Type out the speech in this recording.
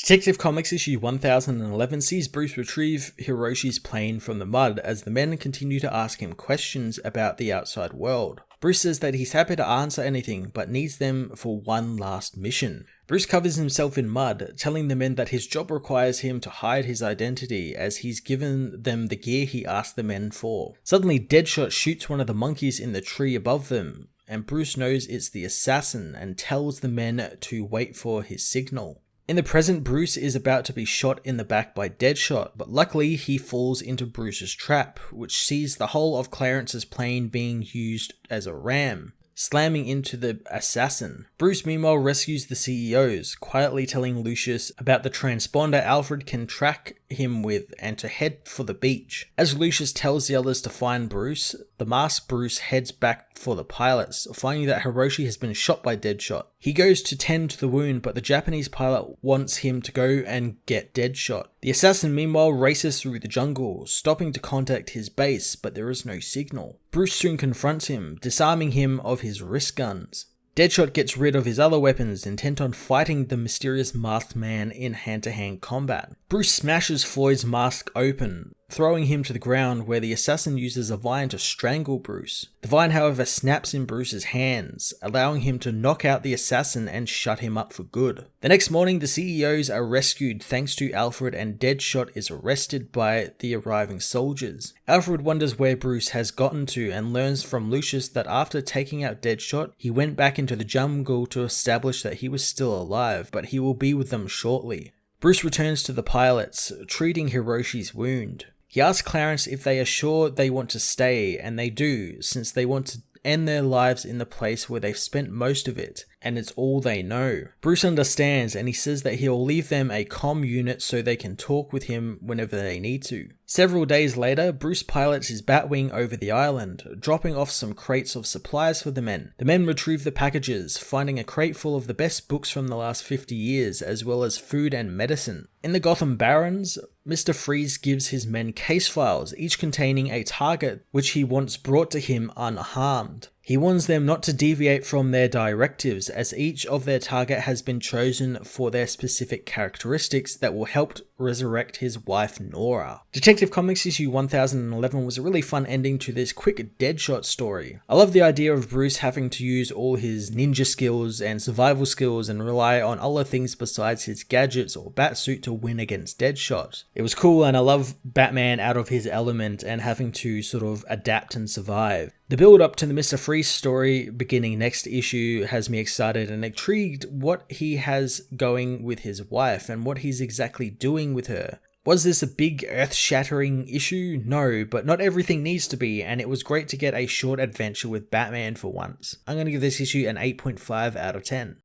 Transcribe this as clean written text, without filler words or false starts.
Detective Comics issue 1011 sees Bruce retrieve Hiroshi's plane from the mud as the men continue to ask him questions about the outside world. Bruce says that he's happy to answer anything, but needs them for one last mission. Bruce covers himself in mud, telling the men that his job requires him to hide his identity as he's given them the gear he asked the men for. Suddenly, Deadshot shoots one of the monkeys in the tree above them, and Bruce knows it's the assassin and tells the men to wait for his signal. In the present, Bruce is about to be shot in the back by Deadshot, but luckily he falls into Bruce's trap, which sees the whole of Clarence's plane being used as a ram, slamming into the assassin. Bruce meanwhile rescues the CEOs, quietly telling Lucius about the transponder Alfred can track him with and to head for the beach. As Lucius tells the others to find Bruce, the masked Bruce heads back for the pilots, finding that Hiroshi has been shot by Deadshot. He goes to tend to the wound, but the Japanese pilot wants him to go and get Deadshot. The assassin meanwhile races through the jungle, stopping to contact his base, but there is no signal. Bruce soon confronts him, disarming him of his wrist guns. Deadshot gets rid of his other weapons, intent on fighting the mysterious masked man in hand-to-hand combat. Bruce smashes Floyd's mask open, throwing him to the ground where the assassin uses a vine to strangle Bruce. The vine, however, snaps in Bruce's hands, allowing him to knock out the assassin and shut him up for good. The next morning, the CEOs are rescued thanks to Alfred, and Deadshot is arrested by the arriving soldiers. Alfred wonders where Bruce has gotten to and learns from Lucius that after taking out Deadshot, he went back into the jungle to establish that he was still alive, but he will be with them shortly. Bruce returns to the pilots, treating Hiroshi's wound. He asks Clarence if they are sure they want to stay, and they do, since they want to end their lives in the place where they've spent most of it, and it's all they know. Bruce understands, and he says that he'll leave them a comm unit so they can talk with him whenever they need to. Several days later, Bruce pilots his Batwing over the island, dropping off some crates of supplies for the men. The men retrieve the packages, finding a crate full of the best books from the last 50 years, as well as food and medicine. In the Gotham Barrens, Mr. Freeze gives his men case files, each containing a target which he wants brought to him unharmed. He warns them not to deviate from their directives, as each of their target has been chosen for their specific characteristics that will help resurrect his wife Nora. Detective Comics issue 1011 was a really fun ending to this quick Deadshot story. I love the idea of Bruce having to use all his ninja skills and survival skills and rely on other things besides his gadgets or batsuit to win against Deadshot. It was cool, and I love Batman out of his element and having to sort of adapt and survive. The build up to the Mr. Freeze story beginning next issue has me excited and intrigued what he has going with his wife and what he's exactly doing with her. Was this a big earth-shattering issue? No, but not everything needs to be, and it was great to get a short adventure with Batman for once. I'm going to give this issue an 8.5 out of 10.